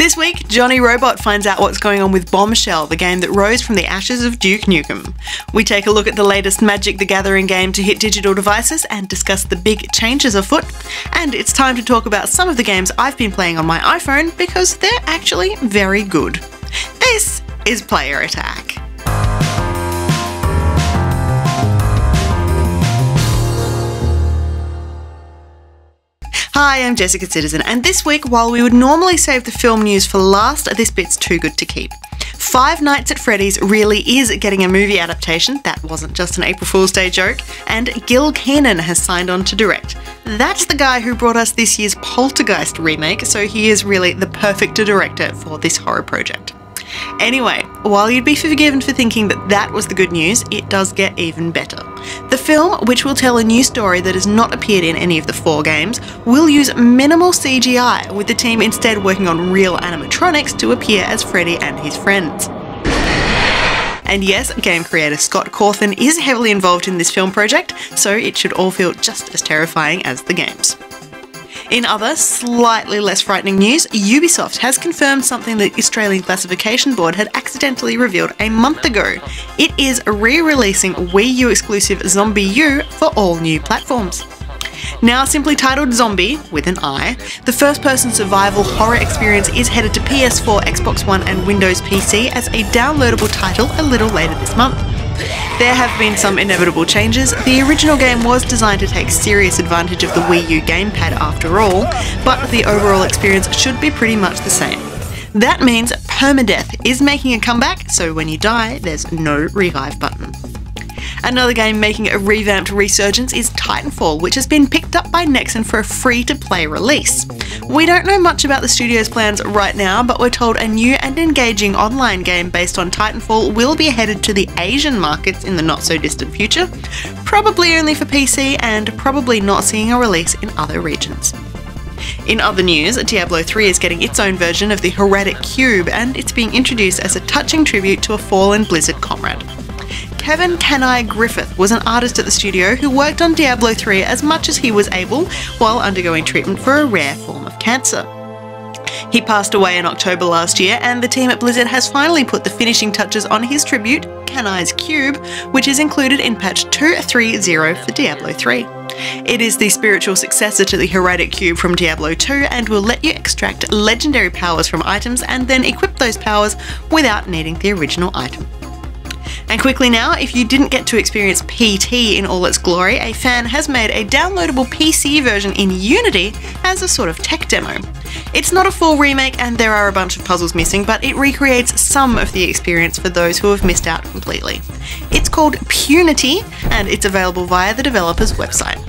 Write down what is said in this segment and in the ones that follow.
This week, Johnny Robot finds out what's going on with Bombshell, the game that rose from the ashes of Duke Nukem. We take a look at the latest Magic the Gathering game to hit digital devices and discuss the big changes afoot. And it's time to talk about some of the games I've been playing on my iPhone because they're actually very good. This is Player Attack. Hi, I'm Jessica Citizen, and this week, while we would normally save the film news for last, this bit's too good to keep. Five Nights at Freddy's really is getting a movie adaptation, that wasn't just an April Fool's Day joke, and Gil Kenan has signed on to direct. That's the guy who brought us this year's Poltergeist remake, so he is really the perfect director for this horror project. Anyway, while you'd be forgiven for thinking that that was the good news, it does get even better. The film, which will tell a new story that has not appeared in any of the four games, will use minimal CGI, with the team instead working on real animatronics to appear as Freddy and his friends. And yes, game creator Scott Cawthon is heavily involved in this film project, so it should all feel just as terrifying as the games. In other, slightly less frightening news, Ubisoft has confirmed something the Australian Classification Board had accidentally revealed a month ago. It is re-releasing Wii U exclusive Zombie U for all new platforms. Now simply titled Zombie, with an I, the first-person survival horror experience is headed to PS4, Xbox One and Windows PC as a downloadable title a little later this month. There have been some inevitable changes. The original game was designed to take serious advantage of the Wii U gamepad after all, but the overall experience should be pretty much the same. That means permadeath is making a comeback, so when you die, there's no revive button. Another game making a revamped resurgence is Titanfall, which has been picked up by Nexon for a free-to-play release. We don't know much about the studio's plans right now, but we're told a new and engaging online game based on Titanfall will be headed to the Asian markets in the not-so-distant future, probably only for PC and probably not seeing a release in other regions. In other news, Diablo 3 is getting its own version of the Heretic Cube, and it's being introduced as a touching tribute to a fallen Blizzard comrade. Kevin Canai Griffith was an artist at the studio who worked on Diablo 3 as much as he was able while undergoing treatment for a rare form of cancer. He passed away in October last year, and the team at Blizzard has finally put the finishing touches on his tribute, Canai's Cube, which is included in patch 2.3.0 for Diablo 3. It is the spiritual successor to the Heretic Cube from Diablo 2 and will let you extract legendary powers from items and then equip those powers without needing the original item. And quickly now, if you didn't get to experience PT in all its glory, a fan has made a downloadable PC version in Unity as a sort of tech demo. It's not a full remake and there are a bunch of puzzles missing, but it recreates some of the experience for those who have missed out completely. It's called Punity and it's available via the developer's website.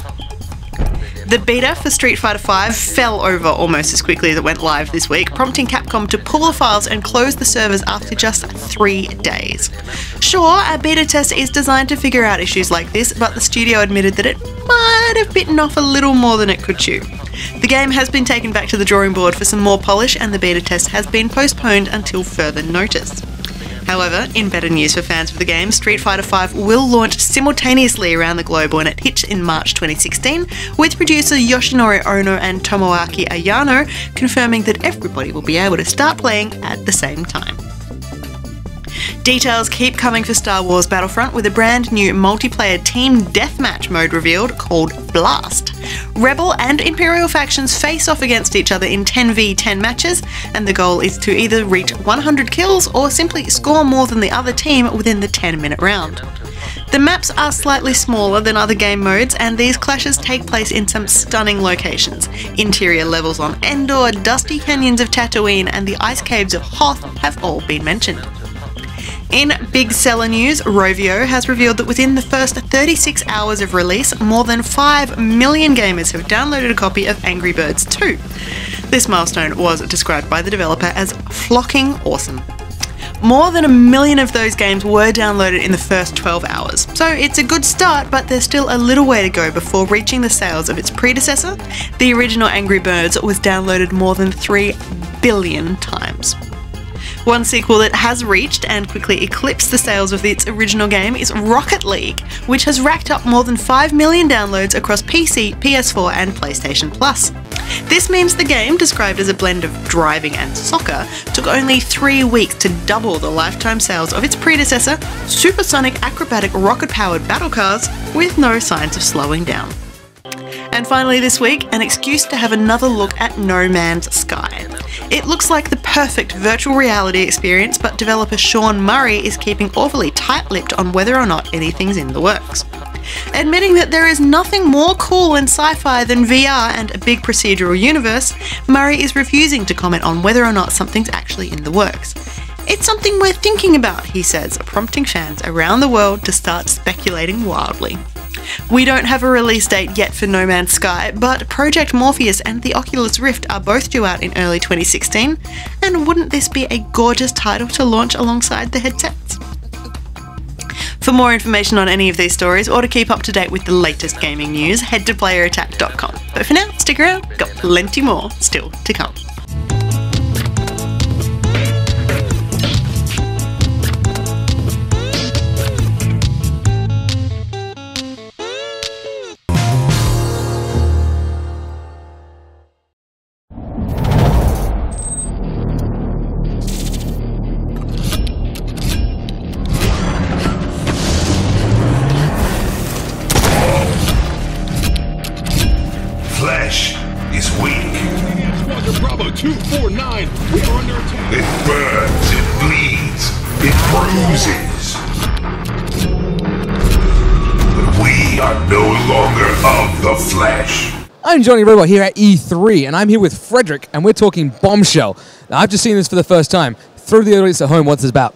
The beta for Street Fighter V fell over almost as quickly as it went live this week, prompting Capcom to pull the files and close the servers after just 3 days. Sure, a beta test is designed to figure out issues like this, but the studio admitted that it might have bitten off a little more than it could chew. The game has been taken back to the drawing board for some more polish, and the beta test has been postponed until further notice. However, in better news for fans of the game, Street Fighter V will launch simultaneously around the globe when it hits in March 2016, with producer Yoshinori Ono and Tomoaki Ayano confirming that everybody will be able to start playing at the same time. Details keep coming for Star Wars Battlefront, with a brand new multiplayer team deathmatch mode revealed called Blast. Rebel and Imperial factions face off against each other in 10v10 matches, and the goal is to either reach 100 kills or simply score more than the other team within the 10-minute round. The maps are slightly smaller than other game modes, and these clashes take place in some stunning locations. Interior levels on Endor, dusty canyons of Tatooine, and the ice caves of Hoth have all been mentioned. In big seller news, Rovio has revealed that within the first 36 hours of release, more than 5 million gamers have downloaded a copy of Angry Birds 2. This milestone was described by the developer as flocking awesome. More than 1 million of those games were downloaded in the first 12 hours, so it's a good start, but there's still a little way to go before reaching the sales of its predecessor. The original Angry Birds was downloaded more than 3 billion times. One sequel that has reached and quickly eclipsed the sales of its original game is Rocket League, which has racked up more than 5 million downloads across PC, PS4 and PlayStation Plus. This means the game, described as a blend of driving and soccer, took only 3 weeks to double the lifetime sales of its predecessor, supersonic acrobatic rocket-powered battle cars, with no signs of slowing down. And finally this week, an excuse to have another look at No Man's Sky. It looks like the perfect virtual reality experience, but developer Sean Murray is keeping awfully tight-lipped on whether or not anything's in the works. Admitting that there is nothing more cool in sci-fi than VR and a big procedural universe, Murray is refusing to comment on whether or not something's actually in the works. It's something we're thinking about, he says, prompting fans around the world to start speculating wildly. We don't have a release date yet for No Man's Sky, but Project Morpheus and the Oculus Rift are both due out in early 2016, and wouldn't this be a gorgeous title to launch alongside the headsets? For more information on any of these stories, or to keep up to date with the latest gaming news, head to playerattack.com. But for now, stick around, got plenty more still to come. Flesh is weak. Squadron Bravo 249, we are under attack. It burns, it bleeds, it bruises. But we are no longer of the flesh. I'm Johnny Robot here at E3, and I'm here with Frederick, and we're talking Bombshell. Now, I've just seen this for the first time. Throw the audience at home what's this about.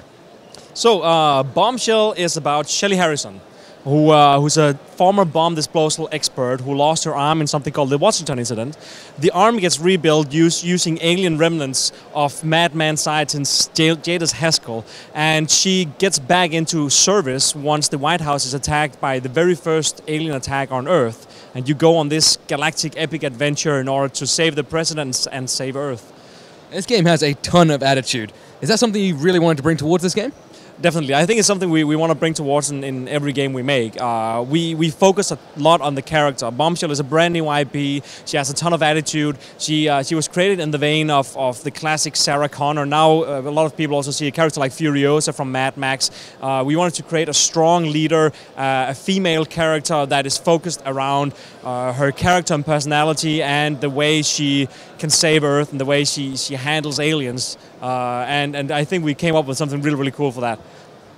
So, Bombshell is about Shelley Harrison, who's a former bomb disposal expert who lost her arm in something called the Washington incident. The arm gets rebuilt using alien remnants of madman scientist Jadis Haskell, and she gets back into service once the White House is attacked by the very first alien attack on Earth. And you go on this galactic epic adventure in order to save the president and save Earth. This game has a ton of attitude. Is that something you really wanted to bring towards this game? Definitely. I think it's something we want to bring towards in every game we make. We focus a lot on the character. Bombshell is a brand new IP. She has a ton of attitude. She was created in the vein of the classic Sarah Connor. Now a lot of people also see a character like Furiosa from Mad Max. We wanted to create a strong leader, a female character that is focused around her character and personality and the way she can save Earth and the way she handles aliens. And I think we came up with something really, really cool for that.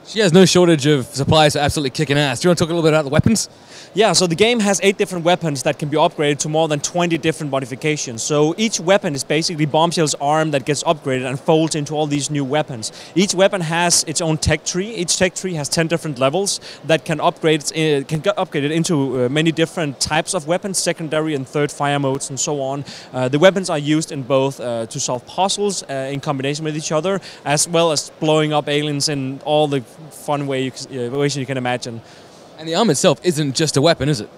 She has no shortage of supplies for absolutely kicking ass. Do you want to talk a little bit about the weapons? Yeah, so the game has 8 different weapons that can be upgraded to more than 20 different modifications. So each weapon is basically Bombshell's arm that gets upgraded and folds into all these new weapons. Each weapon has its own tech tree. Each tech tree has 10 different levels that can get upgraded into many different types of weapons, secondary and third fire modes and so on. The weapons are used in both to solve puzzles in combination with each other, as well as blowing up aliens in all the fun ways you can imagine. And the arm itself isn't just a weapon, is it?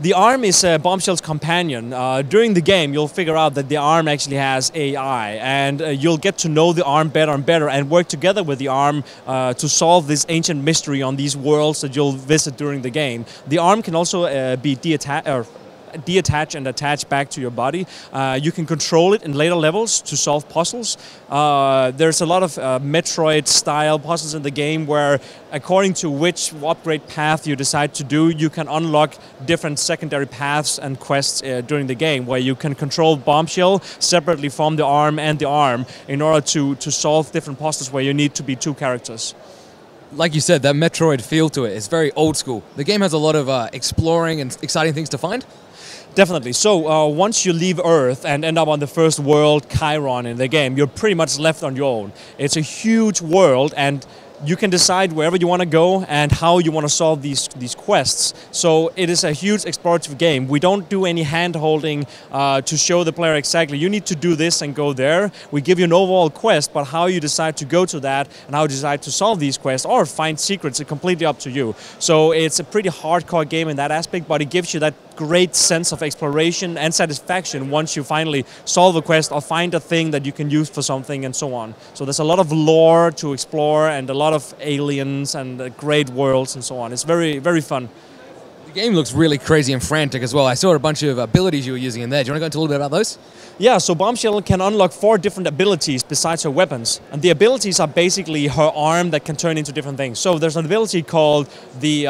The arm is Bombshell's companion. During the game, you'll figure out that the arm actually has AI, and you'll get to know the arm better and better and work together with the arm to solve this ancient mystery on these worlds that you'll visit during the game. The arm can also be deattach and attach back to your body. You can control it in later levels to solve puzzles. There's a lot of Metroid-style puzzles in the game where, according to which upgrade path you decide to do, you can unlock different secondary paths and quests during the game, where you can control Bombshell separately from the arm in order to solve different puzzles where you need to be 2 characters. Like you said, that Metroid feel to it is very old school. The game has a lot of exploring and exciting things to find. Definitely. So once you leave Earth and end up on the first world, Chiron, in the game, you're pretty much left on your own. It's a huge world, and you can decide wherever you want to go and how you want to solve these quests. So it is a huge explorative game. We don't do any hand-holding to show the player exactly, you need to do this and go there. We give you an overall quest, but how you decide to go to that and how you decide to solve these quests or find secrets is completely up to you. So it's a pretty hardcore game in that aspect, but it gives you that great sense of exploration and satisfaction once you finally solve a quest or find a thing that you can use for something and so on. So there's a lot of lore to explore and a lot of aliens and great worlds and so on. It's very, very fun. The game looks really crazy and frantic as well. I saw a bunch of abilities you were using in there. Do you want to go into a little bit about those? Yeah, so Bombshell can unlock 4 different abilities besides her weapons. And the abilities are basically her arm that can turn into different things. So there's an ability called the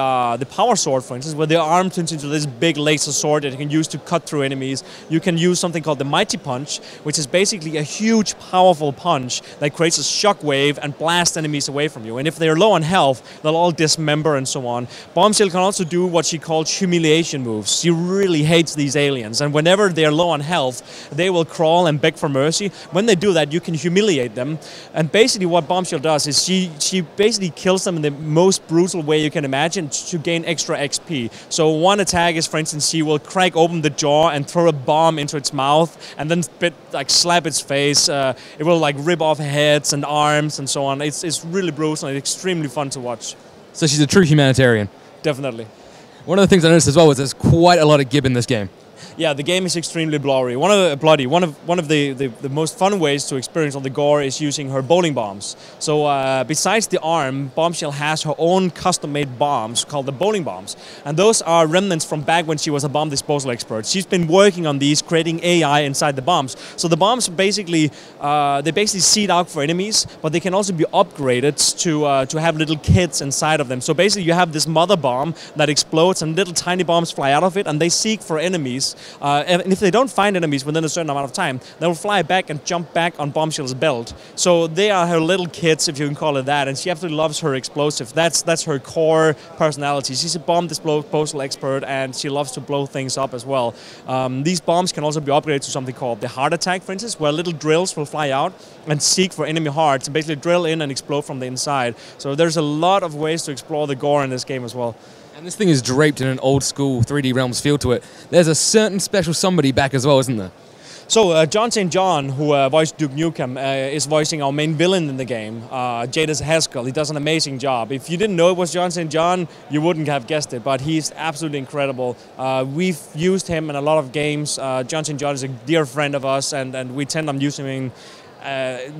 Power Sword, for instance, where the arm turns into this big laser sword that you can use to cut through enemies. You can use something called the Mighty Punch, which is basically a huge, powerful punch that creates a shockwave and blasts enemies away from you. And if they're low on health, they'll all dismember and so on. Bombshell can also do what she calls humiliation moves. She really hates these aliens, and whenever they're low on health, they will crawl and beg for mercy. When they do that, you can humiliate them. And basically what Bombshell does is she basically kills them in the most brutal way you can imagine to gain extra XP. So one attack is, for instance, she will crack open the jaw and throw a bomb into its mouth and then slap its face. It will like rip off heads and arms and so on. It's really brutal and extremely fun to watch. So she's a true humanitarian. Definitely. One of the things I noticed as well was there's quite a lot of gib in this game. Yeah, the game is extremely bloody. One of the most fun ways to experience all the gore is using her bowling bombs. So besides the arm, Bombshell has her own custom-made bombs called the bowling bombs, and those are remnants from back when she was a bomb disposal expert. She's been working on these, creating AI inside the bombs. So the bombs basically seed out for enemies, but they can also be upgraded to have little kits inside of them. So basically, you have this mother bomb that explodes, and little tiny bombs fly out of it, and they seek for enemies. And if they don't find enemies within a certain amount of time, they'll fly back and jump back on Bombshell's belt. So they are her little kits, if you can call it that, and she absolutely loves her explosives. That's her core personality. She's a bomb disposal expert, and she loves to blow things up as well. These bombs can also be upgraded to something called the heart attack, for instance, where little drills will fly out and seek for enemy hearts and basically drill in and explode from the inside. So there's a lot of ways to explore the gore in this game as well. And this thing is draped in an old school 3D Realms feel to it. There's a certain special somebody back as well, isn't there? So John St. John, who voiced Duke Nukem, is voicing our main villain in the game, Jadis Haskell. He does an amazing job. If you didn't know it was John St. John, you wouldn't have guessed it, but he's absolutely incredible. We've used him in a lot of games. John St. John is a dear friend of us, and we tend on using him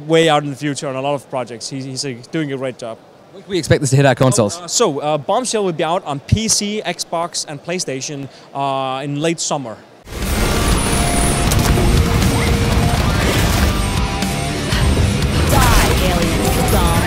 way out in the future on a lot of projects. He's doing a great job. When can we expect this to hit our consoles? Bombshell will be out on PC, Xbox, and PlayStation in late summer. Die, aliens. Gone.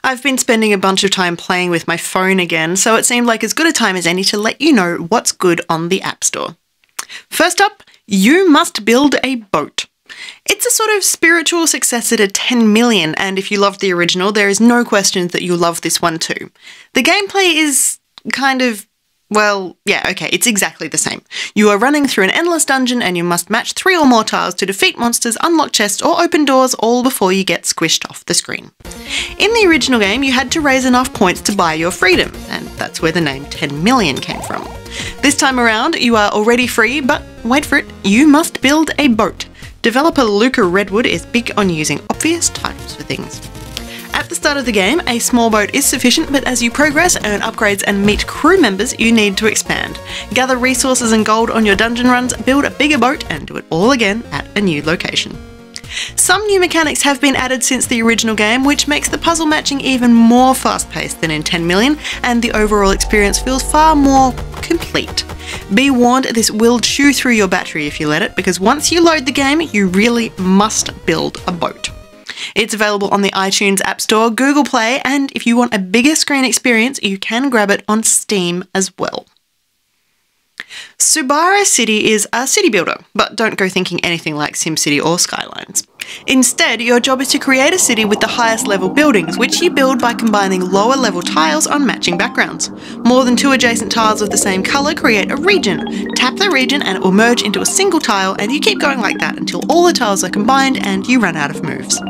I've been spending a bunch of time playing with my phone again, so it seemed like as good a time as any to let you know what's good on the App Store. First up, You Must Build a Boat. It's a sort of spiritual successor to 10 Million, and if you loved the original, there is no question that you'll love this one too. The gameplay is kind of, well, yeah, okay, it's exactly the same. You are running through an endless dungeon and you must match 3 or more tiles to defeat monsters, unlock chests, or open doors, all before you get squished off the screen. In the original game, you had to raise enough points to buy your freedom, and that's where the name 10 Million came from. This time around, you are already free, but wait for it, you must build a boat. Developer Luca Redwood is big on using obvious titles for things. At the start of the game, a small boat is sufficient, but as you progress, earn upgrades and meet crew members, you need to expand. Gather resources and gold on your dungeon runs, build a bigger boat, and do it all again at a new location. Some new mechanics have been added since the original game, which makes the puzzle matching even more fast-paced than in 10 Million, and the overall experience feels far more complete. Be warned, this will chew through your battery if you let it, because once you load the game, you really must build a boat. It's available on the iTunes App Store, Google Play, and if you want a bigger screen experience, you can grab it on Steam as well. Subara City is a city builder, but don't go thinking anything like SimCity or Skylines. Instead, your job is to create a city with the highest level buildings, which you build by combining lower level tiles on matching backgrounds. More than 2 adjacent tiles of the same colour create a region. Tap the region and it will merge into a single tile, and you keep going like that until all the tiles are combined and you run out of moves.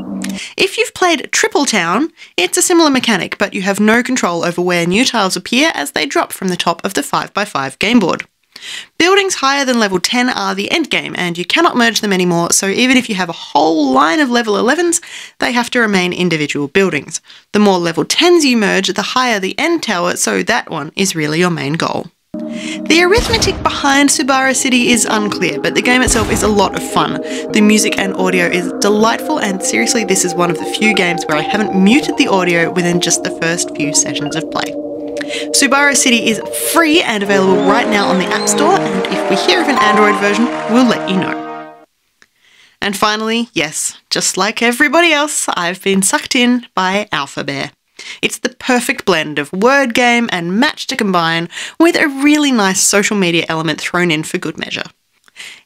If you've played Triple Town, it's a similar mechanic, but you have no control over where new tiles appear as they drop from the top of the 5x5 game board. Buildings higher than level 10 are the endgame, and you cannot merge them anymore, so even if you have a whole line of level 11s, they have to remain individual buildings. The more level 10s you merge, the higher the end tower, so that one is really your main goal. The arithmetic behind Subara City is unclear, but the game itself is a lot of fun. The music and audio is delightful, and seriously, this is one of the few games where I haven't muted the audio within just the first few sessions of play. Subara City is free and available right now on the App Store, and if we hear of an Android version, we'll let you know. And finally, yes, just like everybody else, I've been sucked in by Alpha Bear. It's the perfect blend of word game and match to combine, with a really nice social media element thrown in for good measure.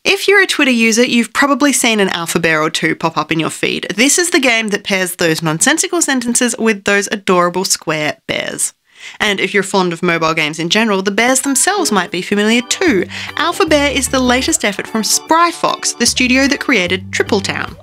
If you're a Twitter user, you've probably seen an alpha bear or two pop up in your feed. This is the game that pairs those nonsensical sentences with those adorable square bears. And if you're fond of mobile games in general, the bears themselves might be familiar too. Alpha Bear is the latest effort from Spry Fox, the studio that created Triple Town.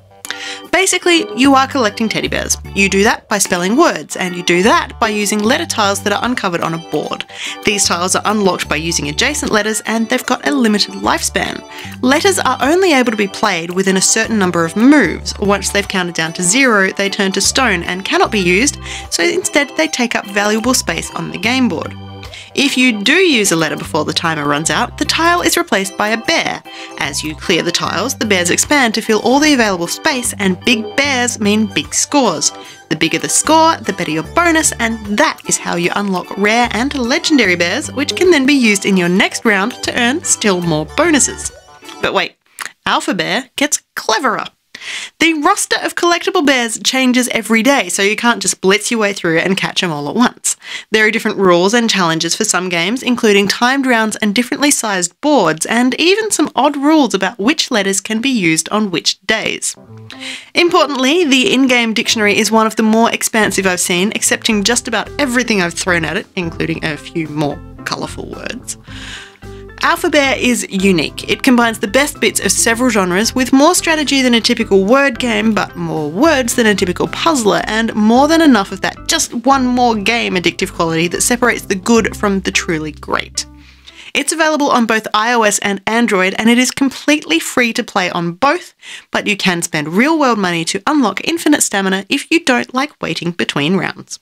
Basically, you are collecting teddy bears. You do that by spelling words, and you do that by using letter tiles that are uncovered on a board. These tiles are unlocked by using adjacent letters, and they've got a limited lifespan. Letters are only able to be played within a certain number of moves. Once they've counted down to 0, they turn to stone and cannot be used, so instead they take up valuable space on the game board. If you do use a letter before the timer runs out, the tile is replaced by a bear. As you clear the tiles, the bears expand to fill all the available space, and big bears mean big scores. The bigger the score, the better your bonus, and that is how you unlock rare and legendary bears, which can then be used in your next round to earn still more bonuses. But wait, Alpha Bear gets cleverer. The roster of collectible bears changes every day, so you can't just blitz your way through and catch them all at once. There are different rules and challenges for some games, including timed rounds and differently sized boards, and even some odd rules about which letters can be used on which days. Importantly, the in-game dictionary is one of the more expansive I've seen, accepting just about everything I've thrown at it, including a few more colourful words. Alpha Bear is unique. It combines the best bits of several genres with more strategy than a typical word game, but more words than a typical puzzler, and more than enough of that just one more game addictive quality that separates the good from the truly great. It's available on both iOS and Android, and it is completely free to play on both, but you can spend real-world money to unlock infinite stamina if you don't like waiting between rounds.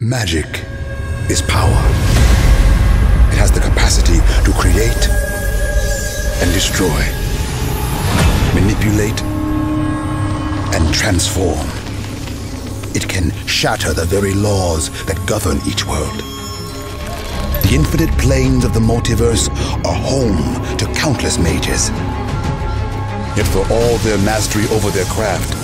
Magic is power. It has the capacity to create and destroy, manipulate and transform. It can shatter the very laws that govern each world. The infinite planes of the multiverse are home to countless mages. Yet for all their mastery over their craft,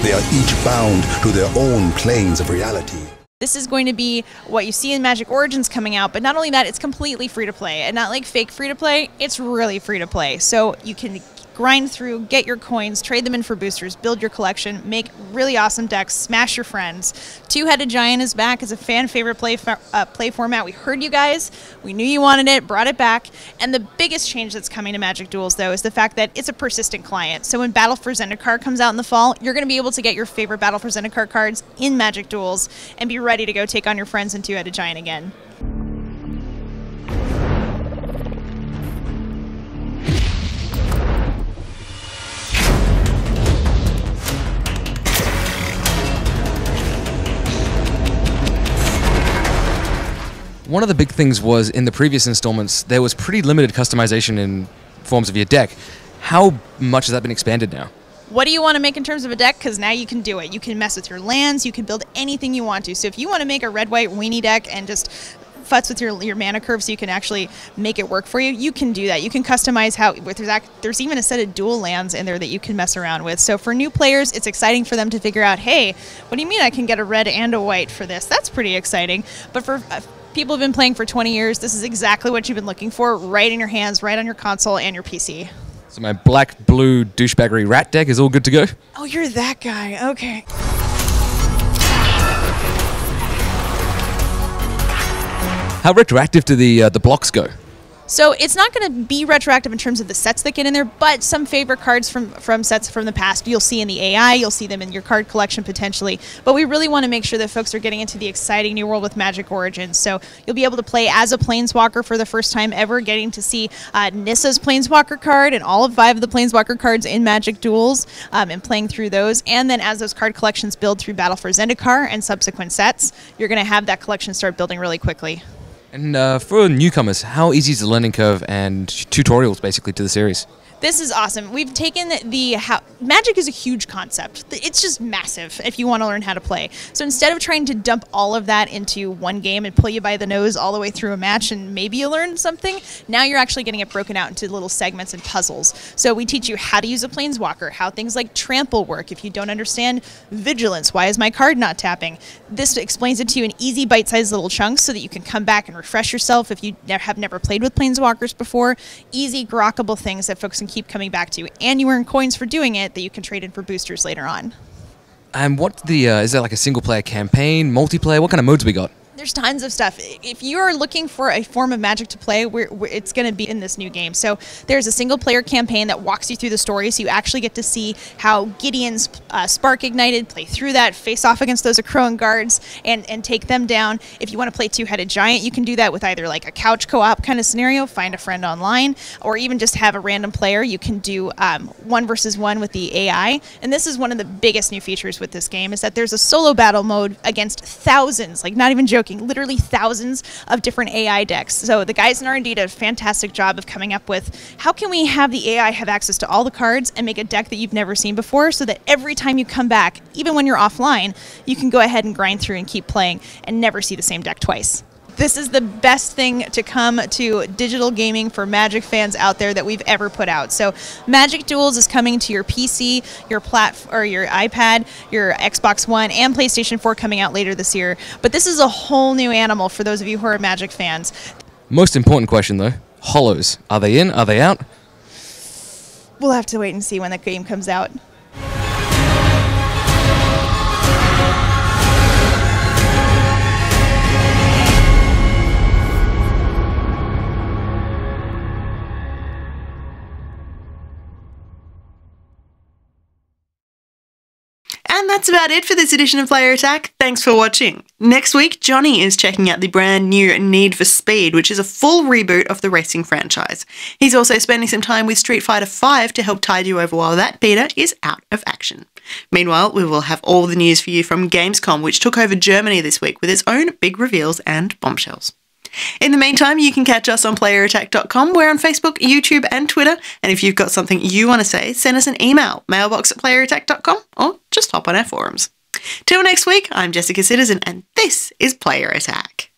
they are each bound to their own planes of reality. This is going to be what you see in Magic Origins coming out, but not only that, it's completely free to play. And not like fake free to play, it's really free to play. So you can grind through, get your coins, trade them in for boosters, build your collection, make really awesome decks, smash your friends. Two-Headed Giant is back as a fan favorite play format. We heard you guys, we knew you wanted it, brought it back. And the biggest change that's coming to Magic Duels, though, is the fact that it's a persistent client. So when Battle for Zendikar comes out in the fall, you're going to be able to get your favorite Battle for Zendikar cards in Magic Duels and be ready to go take on your friends in Two-Headed Giant again. One of the big things was in the previous installments, there was pretty limited customization in forms of your deck. How much has that been expanded now? What do you want to make in terms of a deck? Because now you can do it. You can mess with your lands, you can build anything you want to. So if you want to make a red-white weenie deck and just futz with your mana curve so you can actually make it work for you, you can do that. You can customize how, there's even a set of dual lands in there that you can mess around with. So for new players, it's exciting for them to figure out, hey, what do you mean I can get a red and a white for this? That's pretty exciting. But for people who've been playing for 20 years, this is exactly what you've been looking for, right in your hands, right on your console and your PC. So my black-blue douchebaggery rat deck is all good to go? Oh, you're that guy. Okay. How retroactive do the blocks go? So it's not going to be retroactive in terms of the sets that get in there, but some favorite cards from sets from the past you'll see in the AI, you'll see them in your card collection potentially. But we really want to make sure that folks are getting into the exciting new world with Magic Origins. So you'll be able to play as a Planeswalker for the first time ever, getting to see Nissa's Planeswalker card and all of 5 of the Planeswalker cards in Magic Duels, and playing through those. And then as those card collections build through Battle for Zendikar and subsequent sets, you're going to have that collection start building really quickly. And for newcomers, how easy is the learning curve and tutorials basically to the series? This is awesome. We've taken Magic is a huge concept. It's just massive if you want to learn how to play. So instead of trying to dump all of that into one game and pull you by the nose all the way through a match and maybe you learn something, now you're actually getting it broken out into little segments and puzzles. So we teach you how to use a Planeswalker, how things like trample work. If you don't understand vigilance, why is my card not tapping? This explains it to you in easy bite-sized little chunks so that you can come back and refresh yourself if you have never played with Planeswalkers before. Easy, grokkable things that folks can keep coming back to, and you earn coins for doing it that you can trade in for boosters later on. And what is there like a single player campaign, multiplayer? What kind of modes we got? There's tons of stuff. If you're looking for a form of Magic to play, it's going to be in this new game. So there's a single-player campaign that walks you through the story, so you actually get to see how Gideon's Spark ignited, play through that, face off against those Akroan guards, and take them down. If you want to play Two-Headed Giant, you can do that with either like a couch co-op kind of scenario, find a friend online, or even just have a random player. You can do 1 versus 1 with the AI. And this is one of the biggest new features with this game, is that there's a solo battle mode against thousands, like not even joking, literally thousands of different AI decks. So the guys in R&D did a fantastic job of coming up with how can we have the AI have access to all the cards and make a deck that you've never seen before, so that every time you come back, even when you're offline, you can go ahead and grind through and keep playing and never see the same deck twice. This is the best thing to come to digital gaming for Magic fans out there that we've ever put out. So Magic Duels is coming to your PC, your your iPad, your Xbox One, and PlayStation 4 coming out later this year. But this is a whole new animal for those of you who are Magic fans. Most important question though, Hollows. Are they in? Are they out? We'll have to wait and see when the game comes out. And that's about it for this edition of Player Attack. Thanks for watching. Next week, Johnny is checking out the brand new Need for Speed, which is a full reboot of the racing franchise. He's also spending some time with Street Fighter V to help tide you over while that beta is out of action. Meanwhile, we will have all the news for you from Gamescom, which took over Germany this week with its own big reveals and bombshells. In the meantime, you can catch us on playerattack.com. We're on Facebook, YouTube and Twitter. And if you've got something you want to say, send us an email, mailbox@playerattack.com, or just hop on our forums. Till next week, I'm Jessica Citizen, and this is Player Attack.